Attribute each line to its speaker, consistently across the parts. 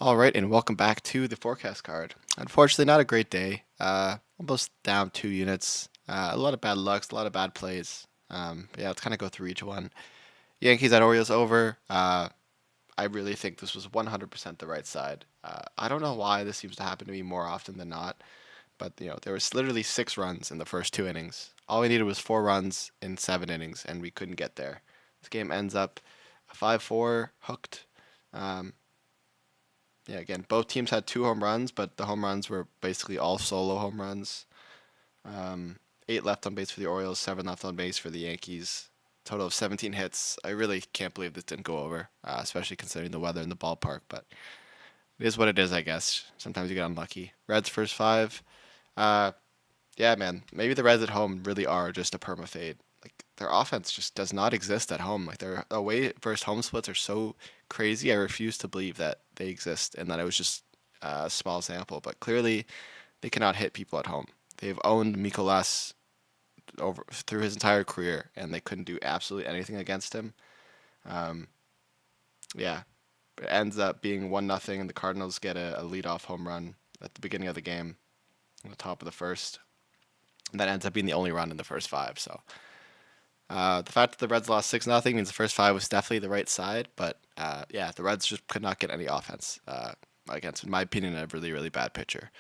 Speaker 1: All right, and welcome back to the forecast card. Unfortunately, not a great day. Almost down 2 units. A lot of bad lucks, a lot of bad plays. Yeah, let's kind of go through each one. Yankees at Orioles over. I really think this was 100% the right side. I don't know why this seems to happen to me more often than not, but there was literally 6 runs in the first 2 innings. All we needed was 4 runs in 7 innings, and we couldn't get there. This game ends up 5-4 hooked. Um, Yeah, again, both teams had 2 home runs, but the home runs were basically all solo home runs. 8 left on base for the Orioles, 7 left on base for the Yankees. Total of 17 hits. I really can't believe this didn't go over, especially considering the weather in the ballpark. But it is what it is, I guess. Sometimes you get unlucky. Reds first 5. Uh, yeah, man. Maybe the Reds at home really are just a perma fade. Like their offense just does not exist at home. Like their away versus home splits are so crazy. I refuse to believe that they exist and that it was just a small sample. But clearly, they cannot hit people at home. They've owned Mikolas over through his entire career, and they couldn't do absolutely anything against him. Um, yeah, it ends up being 1-0, and the Cardinals get a leadoff home run at the beginning of the game, on the top of the first. And that ends up being the only run in the first 5. So the fact that the Reds lost 6-0 means the first 5 was definitely the right side, but yeah, the Reds just could not get any offense against, in my opinion, a really, really bad pitcher.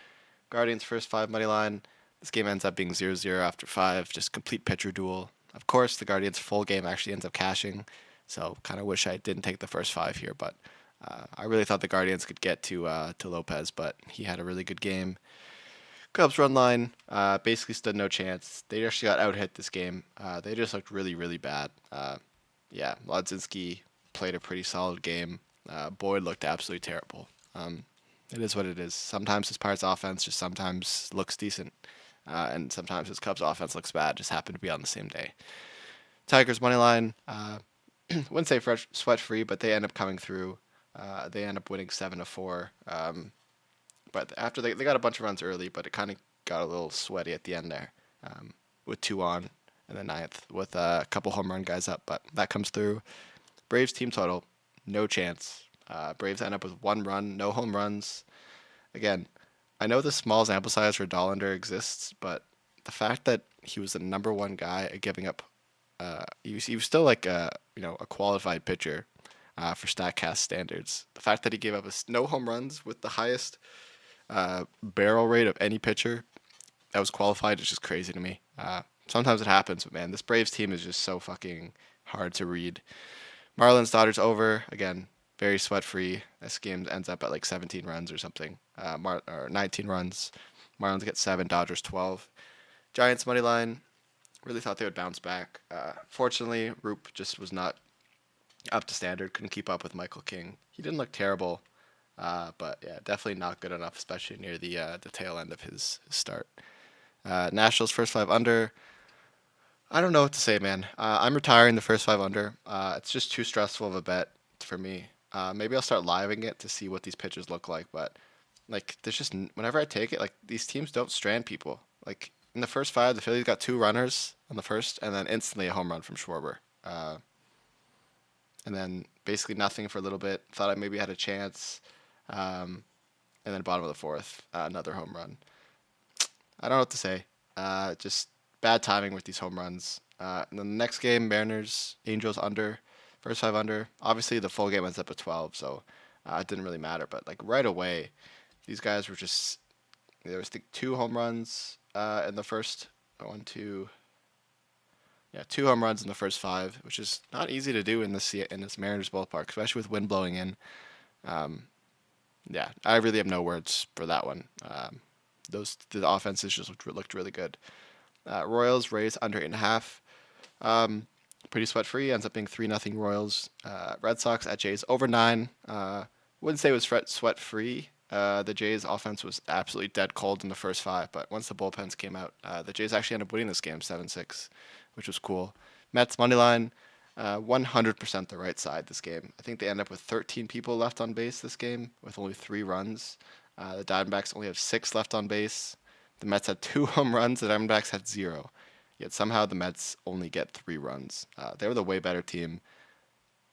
Speaker 1: Guardians first 5 money line. This game ends up being 0-0 after 5, just complete pitcher duel. Of course, the Guardians' full game actually ends up cashing, so kind of wish I didn't take the first 5 here, but I really thought the Guardians could get to Lopez, but he had a really good game. Cubs run line basically stood no chance. They actually got out hit this game. They just looked really, really bad. Yeah, Lodzinski played a pretty solid game. Boyd looked absolutely terrible. It is what it is. Sometimes his Pirates offense just sometimes looks decent, and sometimes his Cubs offense looks bad. Just happened to be on the same day. Tigers money line. Wouldn't say fresh, sweat free, but they end up coming through. They end up winning 7-4. But after they got a bunch of runs early, but it kind of got a little sweaty at the end there, with 2 on in the ninth with a couple home run guys up. But that comes through. Braves team total, no chance. Braves end up with 1 run, no home runs. Again, I know the small sample size for Dollander exists, but the fact that he was the number 1 guy at giving up, he was still like a qualified pitcher for Statcast standards. The fact that he gave up no home runs with the highest barrel rate of any pitcher that was qualified is just crazy to me. Sometimes it happens, but man, this Braves team is just so fucking hard to read. Marlins Dodgers over again, very sweat free. This game ends up at like 17 runs or something, or 19 runs. Marlins get 7, Dodgers 12. Giants money line. Really thought they would bounce back. Fortunately, Roop just was not up to standard. Couldn't keep up with Michael King. He didn't look terrible, but yeah, definitely not good enough, especially near the tail end of his start. Nationals first 5 under. I don't know what to say, man. I'm retiring the first 5 under. It's just too stressful of a bet for me. Maybe I'll start living it to see what these pitchers look like, but like there's just whenever I take it, like these teams don't strand people. Like in the first 5, the Phillies got 2 runners on the first, and then instantly a home run from Schwarber. And then basically nothing for a little bit. Thought I maybe had a chance. Um, and then bottom of the fourth, another home run. I don't know what to say. Just bad timing with these home runs. And then the next game, Mariners, Angels under, first 5 under. Obviously, the full game ends up at 12, so it didn't really matter. But like right away, these guys were just there was 2 home runs in the first one, two, yeah, 2 home runs in the first 5, which is not easy to do in this Mariners ballpark, especially with wind blowing in. Um, yeah, I really have no words for that one. The offenses just looked really good. Royals Rays under 8.5. Pretty sweat free. Ends up being 3-0 Royals. Red Sox at Jays over 9. Wouldn't say it was sweat free. The Jays offense was absolutely dead cold in the first 5, but once the bullpens came out, the Jays actually ended up winning this game 7-6, which was cool. Mets money line. 100% the right side this game. I think they end up with 13 people left on base this game with only 3 runs. The Diamondbacks only have 6 left on base. The Mets had 2 home runs. The Diamondbacks had 0. Yet somehow the Mets only get 3 runs. They were the way better team.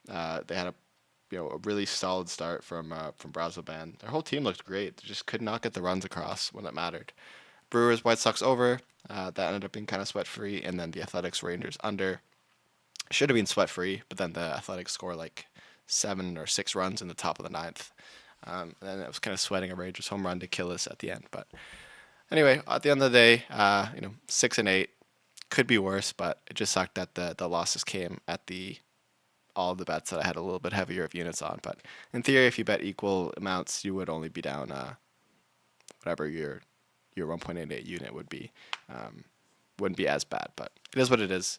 Speaker 1: They had a really solid start from Brazoban. Their whole team looked great. They just could not get the runs across when it mattered. Brewers White Sox over. That ended up being kind of sweat free, and then the Athletics Rangers under. Should have been sweat free, but then the Athletics score like 7 or 6 runs in the top of the ninth. And then it was kind of sweating a Rangers home run to kill us at the end. But anyway, at the end of the day, 6-8 could be worse, but it just sucked that the losses came at the all of the bets that I had a little bit heavier of units on. But in theory, if you bet equal amounts, you would only be down whatever your 1.88 unit would be. Wouldn't be as bad, but it is what it is.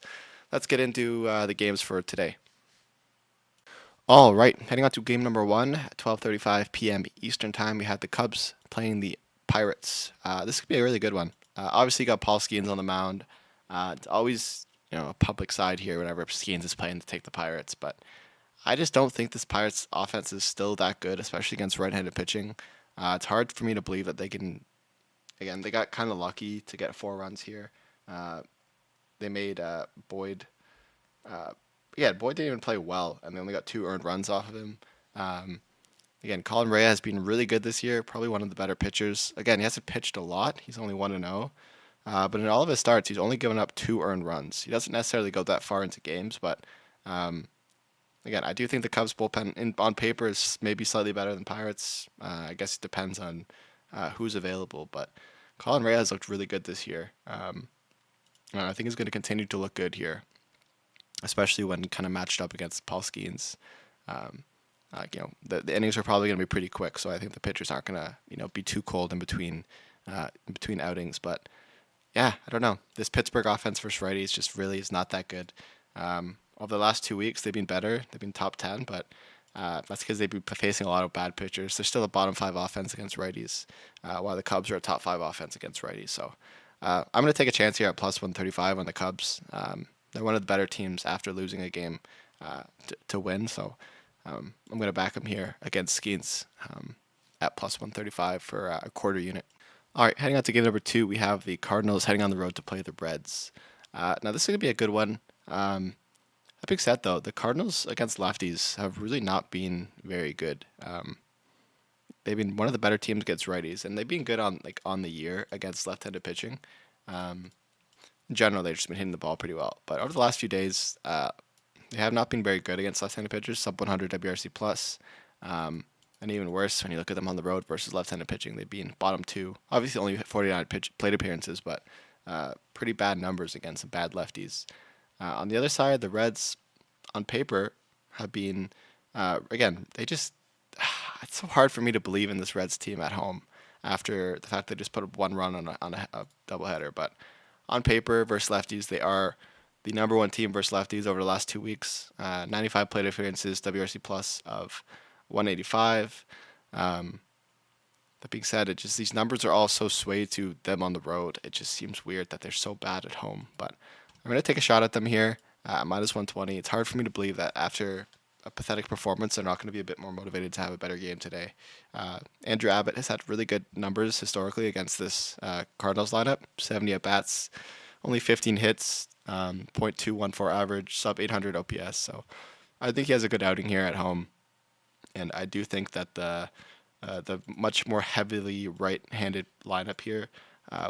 Speaker 1: Let's get into the games for today. All right, heading on to game number one at 12:35 p.m. Eastern Time. We had the Cubs playing the Pirates. This could be a really good one. Obviously, you got Paul Skeens on the mound. It's always a public side here whenever Skeens is playing to take the Pirates, but I just don't think this Pirates offense is still that good, especially against right-handed pitching. It's hard for me to believe that they can. Again, they got kind of lucky to get 4 runs here. They made Boyd. Boyd didn't even play well, and they only got 2 earned runs off of him. Again, Colin Rea has been really good this year, probably one of the better pitchers. Again, he hasn't pitched a lot. He's only 1-0. But in all of his starts, he's only given up 2 earned runs. He doesn't necessarily go that far into games, but again, I do think the Cubs bullpen on paper is maybe slightly better than Pirates. I guess it depends on who's available, but Colin Rea has looked really good this year. I think he's going to continue to look good here, especially when kind of matched up against Paul Skeens. The innings are probably going to be pretty quick, so I think the pitchers aren't going to be too cold in between outings. But yeah, I don't know. This Pittsburgh offense versus righties just really is not that good. Over the last 2 weeks, they've been better. They've been top 10, but that's because they've been facing a lot of bad pitchers. They're still a bottom 5 offense against righties, while the Cubs are a top 5 offense against righties. So I'm going to take a chance here at plus 135 on the Cubs. They're one of the better teams after losing a game to win. So I'm going to back them here against Skeens at plus 135 for a quarter unit. All right, heading on to game number 2, we have the Cardinals heading on the road to play the Reds. Now, this is going to be a good one. That being said, though, the Cardinals against lefties have really not been very good. They've been one of the better teams against righties, and they've been good on the year against left-handed pitching. In general, they've just been hitting the ball pretty well. But over the last few days, they have not been very good against left-handed pitchers, sub 100 WRC plus. And even worse, when you look at them on the road versus left-handed pitching, they've been bottom 2. Obviously, only 49 plate appearances, but pretty bad numbers against some bad lefties. On the other side, the Reds, on paper, have been, again, it's so hard for me to believe in this Reds team at home after the fact they just put up 1 run on a doubleheader. But on paper, versus lefties, they are the number 1 team versus lefties over the last 2 weeks. 95 plate appearances, WRC plus of 185. That being said, these numbers are all so swayed to them on the road. It just seems weird that they're so bad at home. But I'm going to take a shot at them here. Minus 120. It's hard for me to believe that after a pathetic performance, they're not going to be a bit more motivated to have a better game today. Andrew Abbott has had really good numbers historically against this Cardinals lineup. 70 at-bats, only 15 hits, .214 average, sub 800 OPS. So I think he has a good outing here at home. And I do think that the much more heavily right-handed lineup here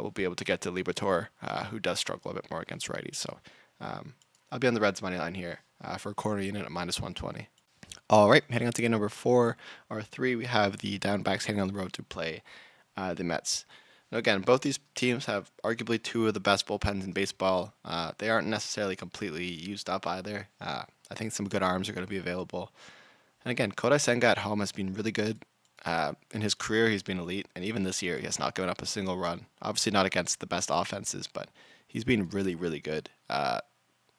Speaker 1: will be able to get to Liberatore, who does struggle a bit more against righties. So I'll be on the Reds money line here for a quarter unit at minus 120. All right, heading on to game number 4 or 3, we have the Diamondbacks heading on the road to play the Mets. Now again, both these teams have arguably 2 of the best bullpens in baseball. They aren't necessarily completely used up either. I think some good arms are going to be available. And again, Kodai Senga at home has been really good. In his career, he's been elite, and even this year, he has not given up a single run. Obviously not against the best offenses, but he's been really, really good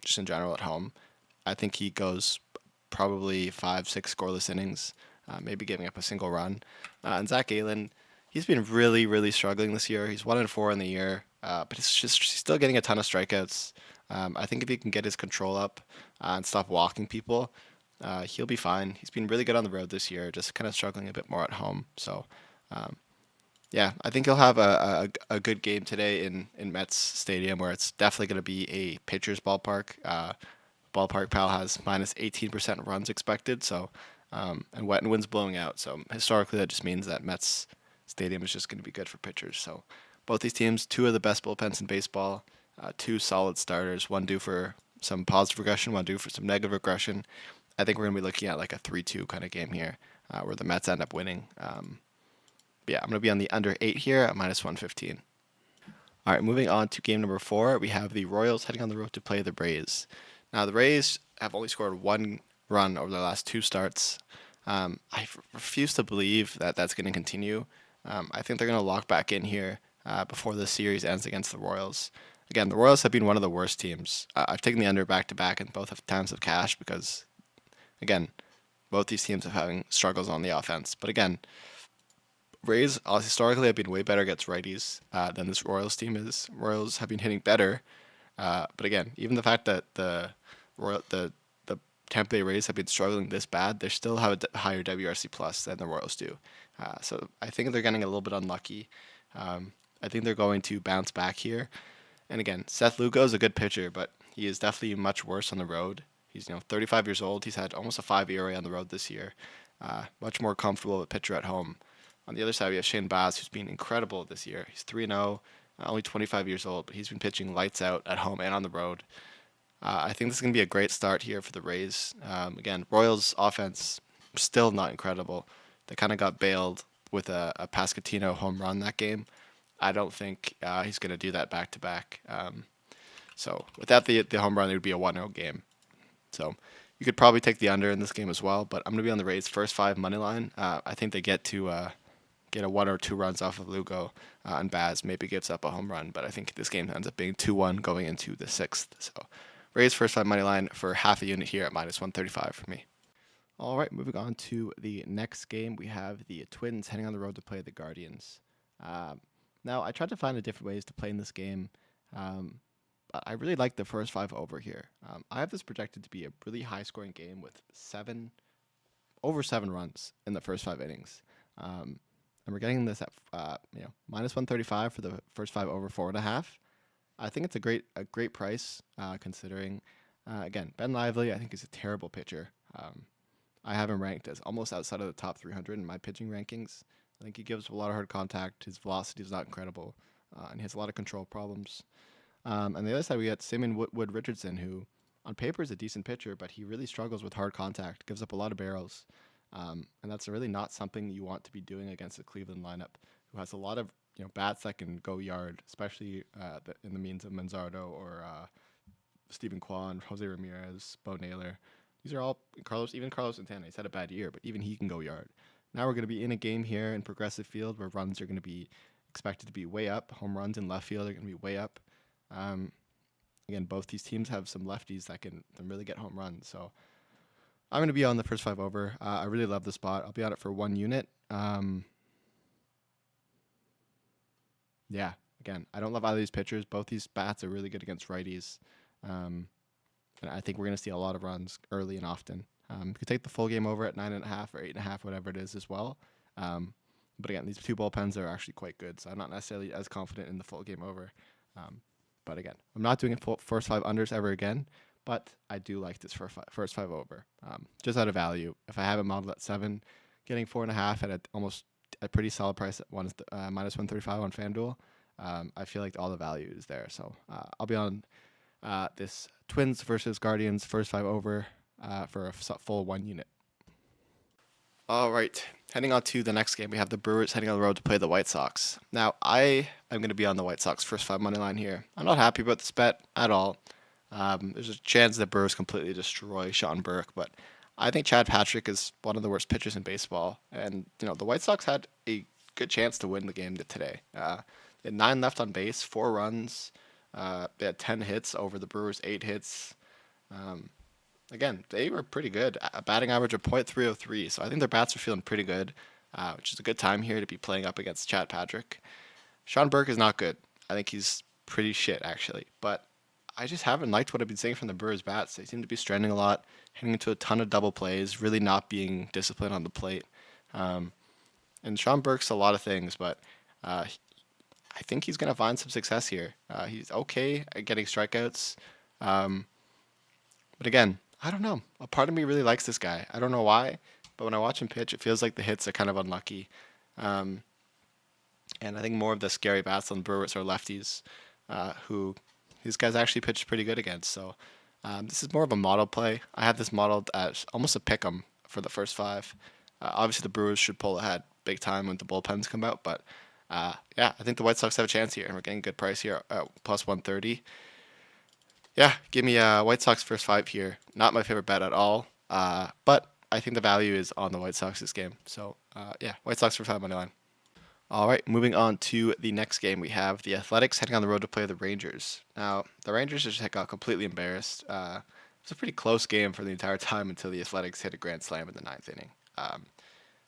Speaker 1: just in general at home. I think he goes probably 5-6 scoreless innings, maybe giving up a single run. And Zach Gallen, he's been really, really struggling this year. He's 1-4 in the year, but he's still getting a ton of strikeouts. I think if he can get his control up and stop walking people, he'll be fine. He's been really good on the road this year, just kind of struggling a bit more at home. So, I think he'll have a good game today in Mets Stadium, where it's definitely going to be a pitcher's ballpark. Ballpark Pal has minus 18% runs expected, so and wet and winds blowing out. So historically, that just means that Mets Stadium is just going to be good for pitchers. So both these teams, two of the best bullpens in baseball, two solid starters, one due for some positive regression, one due for some negative regression. I think we're going to be looking at like a 3-2 kind of game here, where the Mets end up winning. Yeah, I'm going to be on the under 8 here at minus 115. All right, moving on to game number 4, we have the Royals heading on the road to play the Rays. Now, the Rays have only scored one run over their last 2 starts. Refuse to believe that that's going to continue. I think they're going to lock back in here before the series ends against the Royals. Again, the Royals have been one of the worst teams. I've taken the under back to back in both times of cash because, again, both these teams are having struggles on the offense. But again, Rays historically have been way better against righties than this Royals team is. Royals have been hitting better, but again, even the fact that the Tampa Bay Rays have been struggling this bad, they still have a higher WRC plus than the Royals do. So I think they're getting a little bit unlucky. I think they're going to bounce back here. And again, Seth Lugo is a good pitcher, but he is definitely much worse on the road. He's 35 years old. He's had almost a 5 ERA on the road this year. Much more comfortable of a pitcher at home. On the other side, we have Shane Baz, who's been incredible this year. He's 3-0, only 25 years old, but he's been pitching lights out at home and on the road. I think this is going to be a great start here for the Rays. Again, Royals' offense still not incredible. They kind of got bailed with a Pascatino home run that game. I don't think he's going to do that back to back. So without the home run, it would be a 1-0 game. So you could probably take the under in this game as well, but I'm going to be on the Rays' first 5 money line. I think they get a 1 or 2 runs off of Lugo, and Baz maybe gives up a home run, but I think this game ends up being 2-1 going into the 6th. So Rays first 5 money line for half a unit here at minus 135 for me. All right, moving on to the next game, we have the Twins heading on the road to play the Guardians. Now, I tried to find different ways to play in this game, but I really like the first 5 over here. I have this projected to be a really high-scoring game with over 7 runs in the first 5 innings. And we're getting this at minus 135 for the first 5 over 4.5. I think it's a great price considering. Again, Ben Lively, I think, is a terrible pitcher. I have him ranked as almost outside of the top 300 in my pitching rankings. I think he gives a lot of hard contact. His velocity is not incredible, and he has a lot of control problems. On the other side, we got Simon Wood Richardson, who on paper is a decent pitcher, but he really struggles with hard contact, gives up a lot of barrels. And that's really not something you want to be doing against a Cleveland lineup who has a lot of bats that can go yard, especially in the means of Manzardo or Stephen Kwan, Jose Ramirez, Bo Naylor. These are all Carlos Santana. He's had a bad year, but even he can go yard. Now we're going to be in a game here in Progressive Field where runs are going to be expected to be way up. Home runs in left field are going to be way up. Again, both these teams have some lefties that can really get home runs. So I'm going to be on the first 5 over. I really love the spot. I'll be on it for 1 unit. Yeah, again, I don't love either of these pitchers. Both these bats are really good against righties. And I think we're going to see a lot of runs early and often. You could take the full game over at 9.5 or 8.5, whatever it is as well. But again, these 2 bullpens are actually quite good, so I'm not necessarily as confident in the full game over. But again, I'm not doing first 5 unders ever again. But I do like this first 5 over, just out of value. If I have it modeled at 7, getting 4.5 at almost a pretty solid price at minus 135 on FanDuel, I feel like all the value is there. So I'll be on this Twins versus Guardians first 5 over for a full 1 unit. All right, heading on to the next game, we have the Brewers heading on the road to play the White Sox. Now, I am going to be on the White Sox first 5 money line here. I'm not happy about this bet at all. There's a chance that Brewers completely destroy Sean Burke, but I think Chad Patrick is one of the worst pitchers in baseball. And, the White Sox had a good chance to win the game today. They had 9 left on base, 4 runs. They had 10 hits over the Brewers' 8 hits. Again, they were pretty good. A batting average of .303, so I think their bats are feeling pretty good, which is a good time here to be playing up against Chad Patrick. Sean Burke is not good. I think he's pretty shit, actually. But I just haven't liked what I've been seeing from the Brewers bats. They seem to be stranding a lot, hitting into a ton of double plays, really not being disciplined on the plate. And Sean Burke's a lot of things, but I think he's going to find some success here. He's okay at getting strikeouts. But again, I don't know. A part of me really likes this guy. I don't know why. but when I watch him pitch, it feels like the hits are kind of unlucky. Um, and I think more of the scary bats on the Brewers are lefties, who these guys actually pitched pretty good against. So this is more of a model play. I had this modeled as almost a pick 'em for the first five. Obviously, the Brewers should pull ahead big time when the bullpens come out, but yeah, I think the White Sox have a chance here, and we're getting a good price here at plus 130. Yeah, give me White Sox first five here. Not my favorite bet at all, but I think the value is on the White Sox this game. So yeah, White Sox for five money line. All right, moving on to the next game, we have the Athletics heading on the road to play the Rangers. Now, the Rangers just got completely embarrassed. It was a pretty close game for the entire time until the Athletics hit a grand slam in the ninth inning.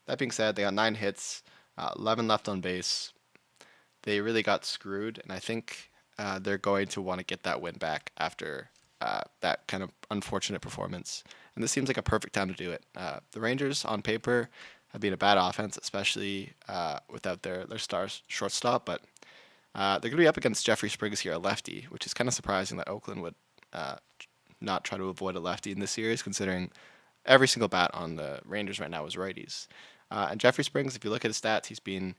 Speaker 1: That being said, they got 9 hits, 11 left on base. They really got screwed, and I think they're going to want to get that win back after that kind of unfortunate performance. And this seems like a perfect time to do it. The Rangers, on paper, have been a bad offense, especially without their star shortstop, but they're going to be up against Jeffrey Springs here, a lefty, which is kind of surprising that Oakland would uh, not try to avoid a lefty in this series, considering every single bat on the Rangers right now is righties. And Jeffrey Springs, if you look at his stats, he's been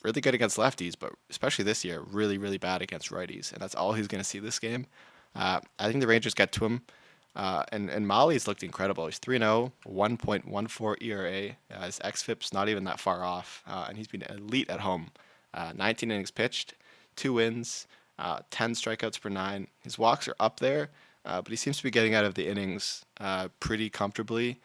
Speaker 1: really good against lefties, but especially this year, really, really bad against righties. And that's all he's going to see this game. I think the Rangers get to him. And Molly's looked incredible. He's 3-0, 1.14 ERA. His xFIP's not even that far off. And he's been elite at home. 19 innings pitched, 2 wins, 10 strikeouts per 9. His walks are up there, but he seems to be getting out of the innings pretty comfortably.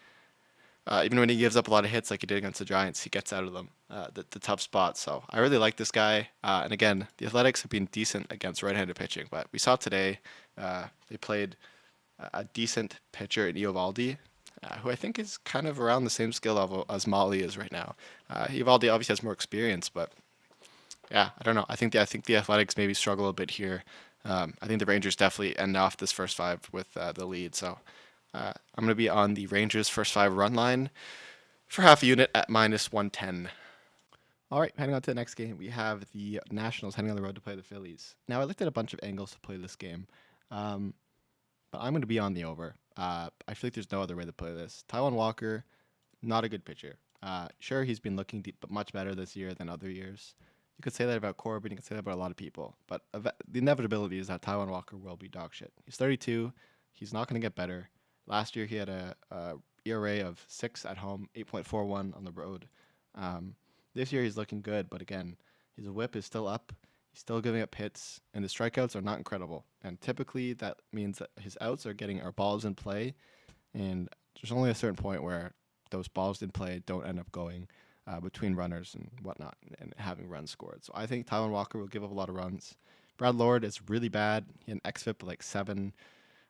Speaker 1: Even when he gives up a lot of hits like he did against the Giants, he gets out of them, the tough spots. So I really like this guy. And again, the Athletics have been decent against right-handed pitching, but we saw today they played a decent pitcher in Eovaldi, who I think is kind of around the same skill level as Molly is right now. Eovaldi obviously has more experience, but yeah, I don't know. I think the Athletics maybe struggle a bit here. I think the Rangers definitely end off this first five with the lead. So I'm going to be on the Rangers first five run line for half a unit at minus 110. All right, heading on to the next game, we have the Nationals heading on the road to play the Phillies. Now, I looked at a bunch of angles to play this game, um, but I'm going to be on the over. I feel like there's no other way to play this. Taiwan Walker, not a good pitcher. Sure, he's been looking deep, but much better this year than other years. You could say that about Corbin. You could say that about a lot of people. But the inevitability is that Taiwan Walker will be dog shit. He's 32. He's not going to get better. Last year, he had a ERA of 6 at home, 8.41 on the road. This year, he's looking good. But again, his whip is still up. He's still giving up hits. And the strikeouts are not incredible. And typically, that means that his outs are getting our balls in play. And there's only a certain point where those balls in play don't end up going between runners and whatnot and having runs scored. So I think Tylan Walker will give up a lot of runs. Brad Lord is really bad. He had an xFIP of like 7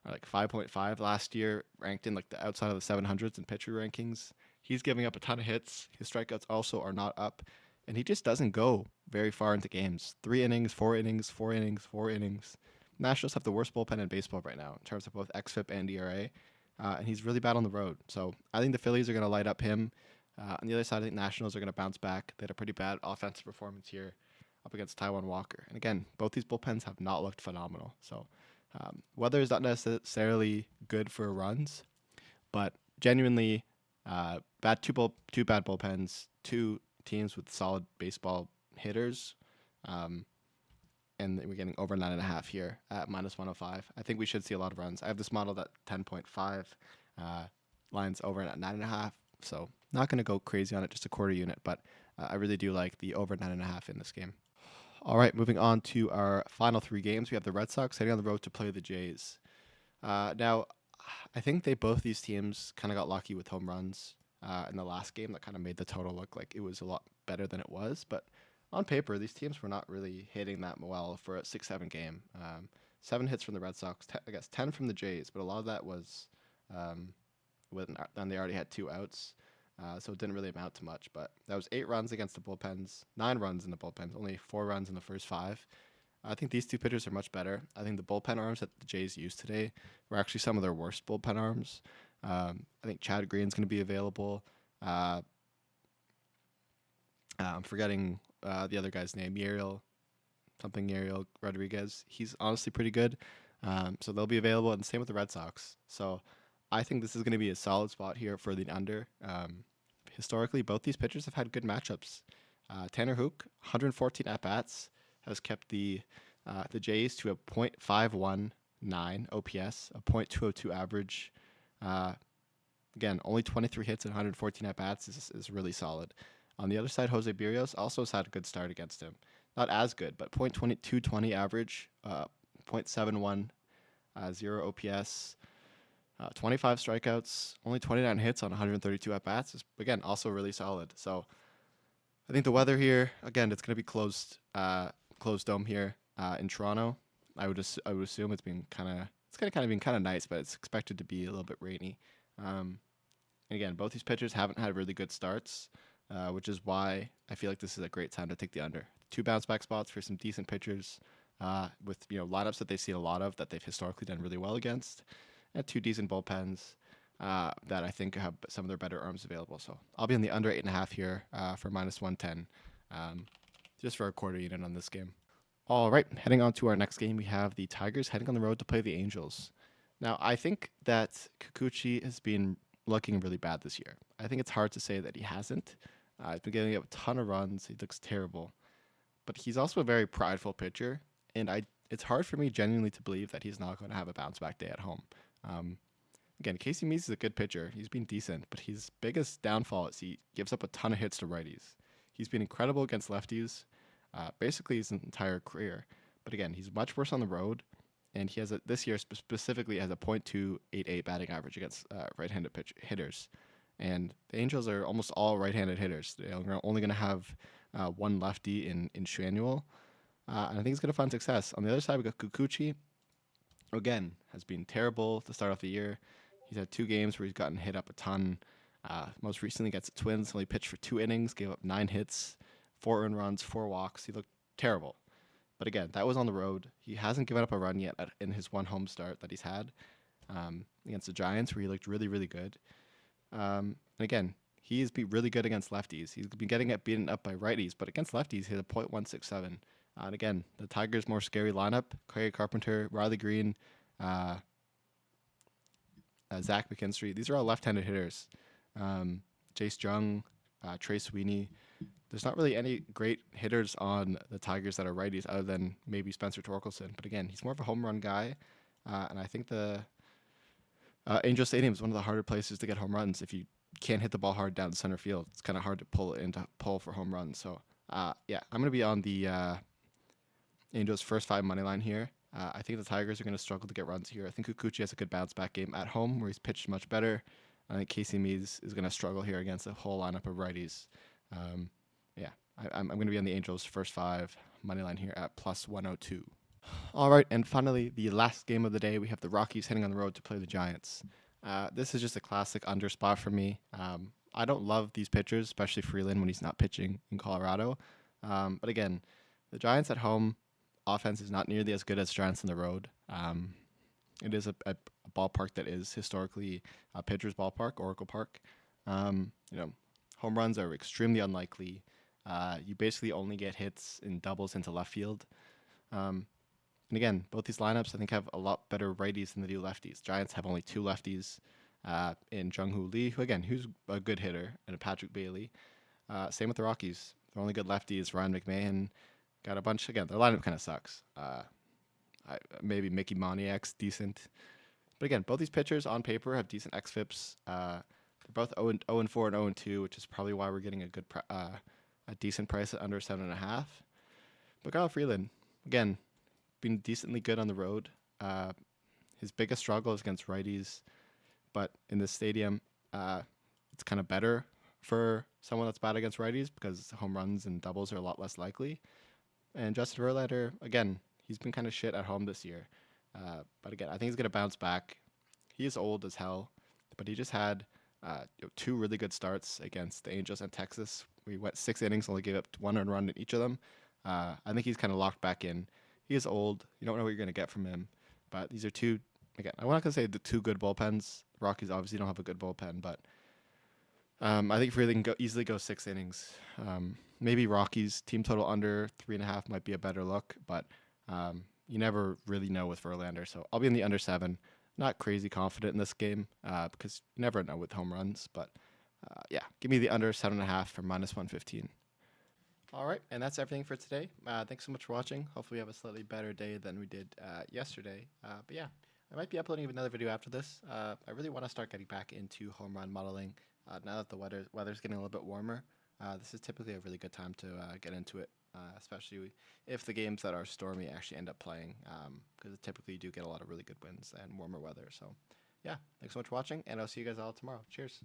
Speaker 1: or like 5.5 last year, ranked in like the outside of the 700s in pitcher rankings. He's giving up a ton of hits. His strikeouts also are not up. And he just doesn't go very far into games. 3 innings, 4 innings, 4 innings, 4 innings. Nationals have the worst bullpen in baseball right now in terms of both xFIP and ERA. And he's really bad on the road. So I think the Phillies are going to light up him. On the other side, I think Nationals are going to bounce back. They had a pretty bad offensive performance here up against Taiwan Walker. And again, both these bullpens have not looked phenomenal. So weather is not necessarily good for runs, but genuinely two bad bullpens, two teams with solid baseball hitters. And we're getting over 9.5 here at minus 105. I think we should see a lot of runs. I have this model at 10.5, lines over at 9.5. So not going to go crazy on it, just a quarter unit, but I really do like the over 9.5 in this game. All right, moving on to our final 3 games. We have the Red Sox heading on the road to play the Jays. Now, I think both these teams kind of got lucky with home runs in the last game that kind of made the total look like it was a lot better than it was. But on paper, these teams were not really hitting that well for a 6-7 game. 7 hits from the Red Sox, 10 from the Jays, but a lot of that was when they already had 2 outs. So it didn't really amount to much, but that was 8 runs against the bullpens, 9 runs in the bullpens, only 4 runs in the first 5. I think these 2 pitchers are much better. I think the bullpen arms that the Jays used today were actually some of their worst bullpen arms. I think Chad Green's going to be available. I'm forgetting the other guy's name, Uriel Rodriguez. He's honestly pretty good. So they'll be available, and same with the Red Sox. So I think this is going to be a solid spot here for the under. Historically, both these pitchers have had good matchups. Tanner Hook, 114 at bats, has kept the Jays to a .519 OPS, a .202 average. Uh, Again, only 23 hits and 114 at bats is really solid. On the other side, Jose Berrios also has had a good start against him. Not as good, but .220 average, .710 OPS, 25 strikeouts, only 29 hits on 132 at bats is again also really solid. So I think the weather here again it's going to be closed dome here in Toronto. I would assume it's going to kind of been kind of nice, but it's expected to be a little bit rainy. And again, both these pitchers haven't had really good starts, which is why I feel like this is a great time to take the under. Two bounce back spots for some decent pitchers with lineups that they've seen a lot of that they've historically done really well against, and two decent bullpens that I think have some of their better arms available. So I'll be on the under 8.5 here for -110, just for a quarter unit on this game. All right, heading on to our next game, we have the Tigers heading on the road to play the Angels. Now, I think that Kikuchi has been looking really bad this year. I think it's hard to say that he hasn't. He's been giving up a ton of runs. He looks terrible. But he's also a very prideful pitcher, and it's hard for me genuinely to believe that he's not going to have a bounce back day at home. Um, Again, Casey Meese is a good pitcher. He's been decent, but his biggest downfall is he gives up a ton of hits to righties. He's been incredible against lefties, basically his entire career. But again, he's much worse on the road, and he has this year specifically has a .288 batting average against right-handed hitters. And the Angels are almost all right-handed hitters. They're only going to have one lefty in Shanuel, and I think he's going to find success. On the other side, we got Kikuchi. Again, has been terrible to start off the year. He's had 2 games where he's gotten hit up a ton. Most recently against the Twins, only pitched for 2 innings, gave up 9 hits, 4 earned runs, 4 walks. He looked terrible. But again, that was on the road. He hasn't given up a run yet in his one home start that he's had against the Giants, where he looked really, really good. And again, he's been really good against lefties. He's been getting beaten up by righties, but against lefties, he had a .167. And again, the Tigers' more scary lineup: Craig Carpenter, Riley Green, Zach McKinstry. These are all left-handed hitters. Jace Jung, Trey Sweeney. There's not really any great hitters on the Tigers that are righties other than maybe Spencer Torkelson. But again, he's more of a home run guy. And I think the Angel Stadium is one of the harder places to get home runs. If you can't hit the ball hard down the center field, it's kind of hard to pull for home runs. So, yeah, I'm going to be on the Angels' first 5 money line here. I think the Tigers are going to struggle to get runs here. I think Kikuchi has a good bounce back game at home where he's pitched much better. I think Casey Meese is going to struggle here against a whole lineup of righties. Yeah, I'm going to be on the Angels' first 5 money line here at +102. All right, and finally, the last game of the day, we have the Rockies heading on the road to play the Giants. This is just a classic under spot for me. I don't love these pitchers, especially Freeland when he's not pitching in Colorado. But again, the Giants at home offense is not nearly as good as Giants on the road. It is a ballpark that is historically a pitcher's ballpark, Oracle Park. Home runs are extremely unlikely. You basically only get hits in doubles into left field. And again, both these lineups I think have a lot better righties than they do lefties. Giants have only 2 lefties in Jung-Hoo Lee, who's a good hitter, and a Patrick Bailey. Same with the Rockies. They're only good lefties. Ryan McMahon got a bunch. Again, their lineup kind of sucks. Maybe Mickey Moniak's decent. But again, both these pitchers on paper have decent xFIPs. They're both 0-4 and 0-2, which is probably why we're getting a decent price at under 7.5. But Kyle Freeland, again, been decently good on the road. His biggest struggle is against righties, but in this stadium, it's kind of better for someone that's bad against righties because home runs and doubles are a lot less likely. And Justin Verlander, again, he's been kind of shit at home this year. But again, I think he's going to bounce back. He is old as hell, but he just had 2 really good starts against the Angels and Texas. We went 6 innings, only gave up 1 earned run in each of them. I think he's kind of locked back in. He is old. You don't know what you're going to get from him. But these are 2, again, I'm not going to say the 2 good bullpens. The Rockies obviously don't have a good bullpen, but I think Freeland can easily go 6 innings. Maybe Rockies team total under 3.5 might be a better look, but you never really know with Verlander. So I'll be in the under 7. Not crazy confident in this game because you never know with home runs. But yeah, give me the under 7.5 for -115. All right, and that's everything for today. Thanks so much for watching. Hopefully, we have a slightly better day than we did yesterday. But yeah, I might be uploading another video after this. I really want to start getting back into home run modeling now that the weather's getting a little bit warmer. This is typically a really good time to get into it, especially if the games that are stormy actually end up playing, because typically you do get a lot of really good wins and warmer weather. So yeah, thanks so much for watching, and I'll see you guys all tomorrow. Cheers.